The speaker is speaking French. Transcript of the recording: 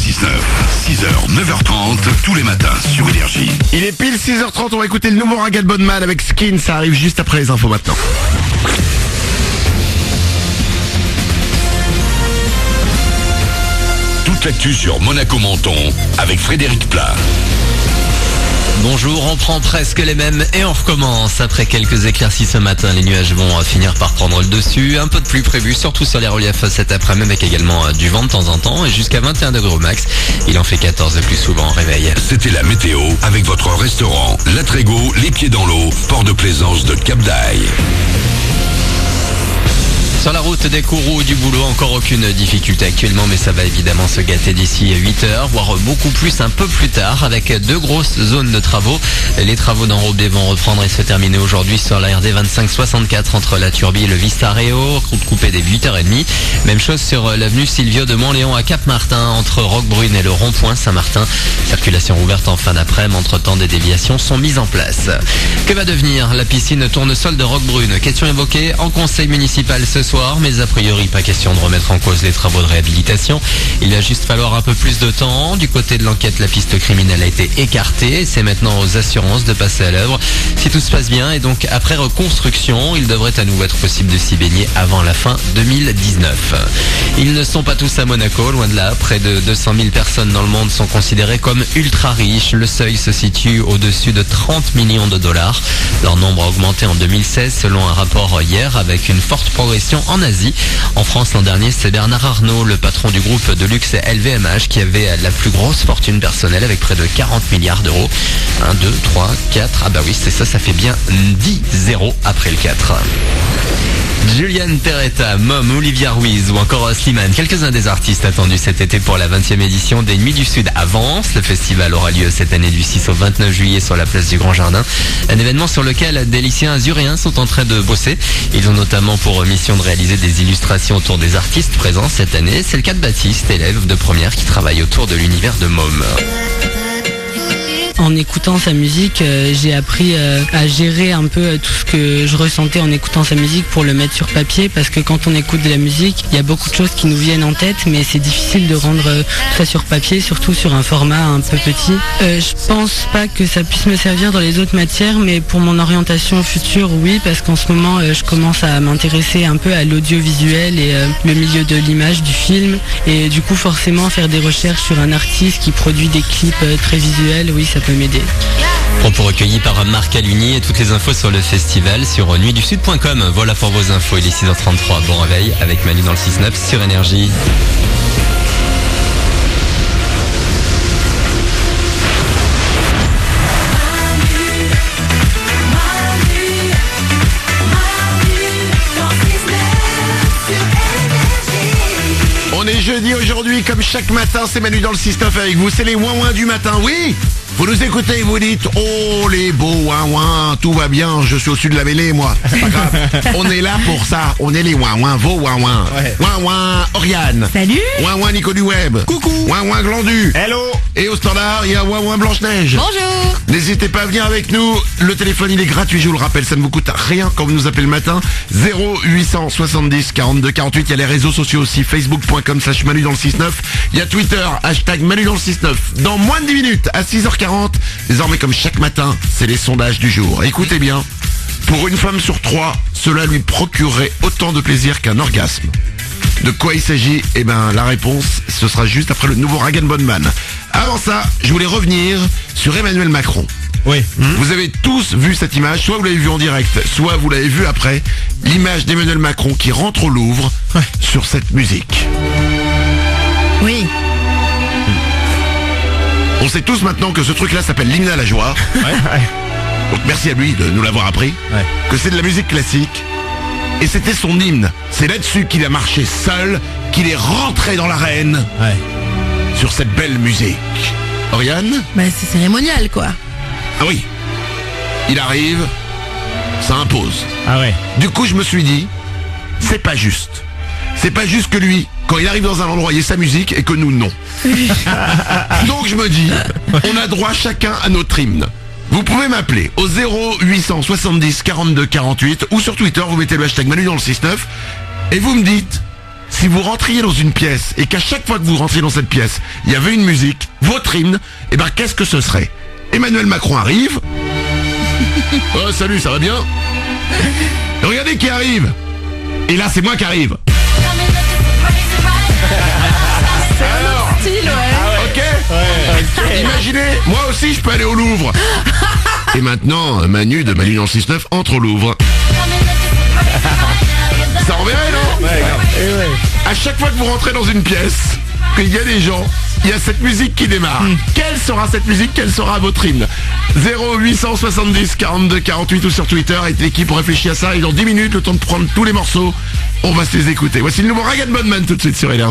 6h, 9h30, tous les matins sur Énergie. Il est pile 6h30, on va écouter le nouveau Raga de Bonneman avec Skin, ça arrive juste après les infos maintenant. Toute l'actu sur Monaco Menton avec Frédéric Plat. Bonjour, on prend presque les mêmes et on recommence. Après quelques éclaircies ce matin, les nuages vont finir par prendre le dessus. Un peu de pluie prévue, surtout sur les reliefs cet après-midi, avec également du vent de temps en temps et jusqu'à 21 degrés au max. Il en fait 14 plus souvent en réveil. C'était la météo avec votre restaurant La Trégo, les pieds dans l'eau, port de plaisance de Cap d'Aille. Sur la route des Kourous du boulot, encore aucune difficulté actuellement, mais ça va évidemment se gâter d'ici 8h, voire beaucoup plus un peu plus tard, avec deux grosses zones de travaux. Les travaux d'enrobé vont reprendre et se terminer aujourd'hui sur la RD 2564 entre la Turbie et le Vistareo, route coupée dès 8h30. Même chose sur l'avenue Silvio de Montléon à Cap-Martin, entre Roquebrune et le rond-point Saint-Martin. Circulation ouverte en fin d'après-midi, entre-temps des déviations sont mises en place. Que va devenir la piscine tournesol de Roquebrune? Question évoquée en conseil municipal ce soir, mais a priori pas question de remettre en cause les travaux de réhabilitation. Il va juste falloir un peu plus de temps. Du côté de l'enquête, la piste criminelle a été écartée. C'est maintenant aux assurances de passer à l'œuvre. Si tout se passe bien et donc après reconstruction, il devrait à nouveau être possible de s'y baigner avant la fin 2019. Ils ne sont pas tous à Monaco, loin de là. Près de 200 000 personnes dans le monde sont considérées comme ultra riches. Le seuil se situe au-dessus de 30 millions de dollars. Leur nombre a augmenté en 2016 selon un rapport hier, avec une forte progression en Asie. En France l'an dernier, c'est Bernard Arnault, le patron du groupe de luxe LVMH, qui avait la plus grosse fortune personnelle avec près de 40 milliards d'euros. 1, 2, 3, 4, ah bah oui c'est ça, ça fait bien 10 zéros après le 4. Julian Peretta, Mom, Olivia Ruiz ou encore Slimane, quelques-uns des artistes attendus cet été pour la 20e édition des Nuits du Sud à Vence. Le festival aura lieu cette année du 6 au 29 juillet sur la place du Grand Jardin. Un événement sur lequel des lycéens azuréens sont en train de bosser. Ils ont notamment pour mission de réaliser des illustrations autour des artistes présents cette année. C'est le cas de Baptiste, élève de première qui travaille autour de l'univers de Mom. En écoutant sa musique, j'ai appris à gérer un peu tout ce que je ressentais en écoutant sa musique pour le mettre sur papier, parce que quand on écoute de la musique, il y a beaucoup de choses qui nous viennent en tête, mais c'est difficile de rendre tout ça sur papier, surtout sur un format un peu petit. Je pense pas que ça puisse me servir dans les autres matières, mais pour mon orientation future, oui, parce qu'en ce moment, je commence à m'intéresser un peu à l'audiovisuel et le milieu de l'image, du film, et du coup forcément faire des recherches sur un artiste qui produit des clips très visuels, oui, ça peut m'aider. Propos recueillis par Marc Aluni et toutes les infos sur le festival sur nuitdusud.com. Voilà pour vos infos, il est 6h33. Bon réveil avec Manu dans le 6-9 sur Énergie. On est jeudi aujourd'hui, comme chaque matin, c'est Manu dans le 6-9 avec vous, c'est les ouin-ouin du matin, oui. Vous nous écoutez et vous dites, oh les beaux ouin-ouin, tout va bien, je suis au-dessus de la mêlée moi, c'est pas grave. On est là pour ça, on est les ouin-ouin, vos ouin-ouin. Ouais. Ouin-ouin Oriane. Salut. Ouin-ouin Nico du Web. Coucou. Ouin-ouin Glandu. Hello. Et au standard, il y a ouin-ouin Blanche-Neige. Bonjour. N'hésitez pas à venir avec nous, le téléphone il est gratuit, je vous le rappelle, ça ne vous coûte rien quand vous nous appelez le matin. 0870 42 48, il y a les réseaux sociaux aussi, facebook.com/Manu dans le 6-9. Il y a Twitter, hashtag Manu dans le 6-9. Dans moins de 10 minutes, à 6h40, désormais comme chaque matin, c'est les sondages du jour. Écoutez bien, pour une femme sur 3, cela lui procurerait autant de plaisir qu'un orgasme. De quoi il s'agit? Eh ben la réponse, ce sera juste après le nouveau Raga de Bonneman. Avant ça, je voulais revenir sur Emmanuel Macron. Oui. Vous avez tous vu cette image, soit vous l'avez vu en direct, soit vous l'avez vu après, l'image d'Emmanuel Macron qui rentre au Louvre sur cette musique. Oui. On sait tous maintenant que ce truc-là s'appelle l'hymne à la joie. Donc merci à lui de nous l'avoir appris. Que c'est de la musique classique. Et c'était son hymne. C'est là-dessus qu'il a marché seul, qu'il est rentré dans l'arène. Sur cette belle musique. Oriane? Bah c'est cérémonial quoi. Ah oui. Il arrive, ça impose. Ah ouais. Du coup je me suis dit, c'est pas juste. C'est pas juste que lui, quand il arrive dans un endroit, il y ait sa musique et que nous non. Donc je me dis, on a droit chacun à notre hymne. Vous pouvez m'appeler au 0870 42 48 ou sur Twitter, vous mettez le hashtag Manu dans le 6-9 et vous me dites si vous rentriez dans une pièce et qu'à chaque fois que vous rentriez dans cette pièce, il y avait une musique, votre hymne, et ben qu'est-ce que ce serait? Emmanuel Macron arrive. Oh salut, ça va bien? Regardez qui arrive. Et là c'est moi qui arrive. Alors, Style, ouais. ok. Imaginez, moi aussi je peux aller au Louvre. Et maintenant, Manu de Manu dans le 6-9 entre au Louvre. Ça enverrait, non? À chaque fois que vous rentrez dans une pièce, qu'il y a des gens, il y a cette musique qui démarre. Quelle sera cette musique? Quelle sera votre hymne? 0870 42 48 ou sur Twitter. Et l'équipe réfléchit à ça. Et dans 10 minutes, le temps de prendre tous les morceaux, on va se les écouter. Voici le nouveau Rag & Bone Man tout de suite sur Énergie.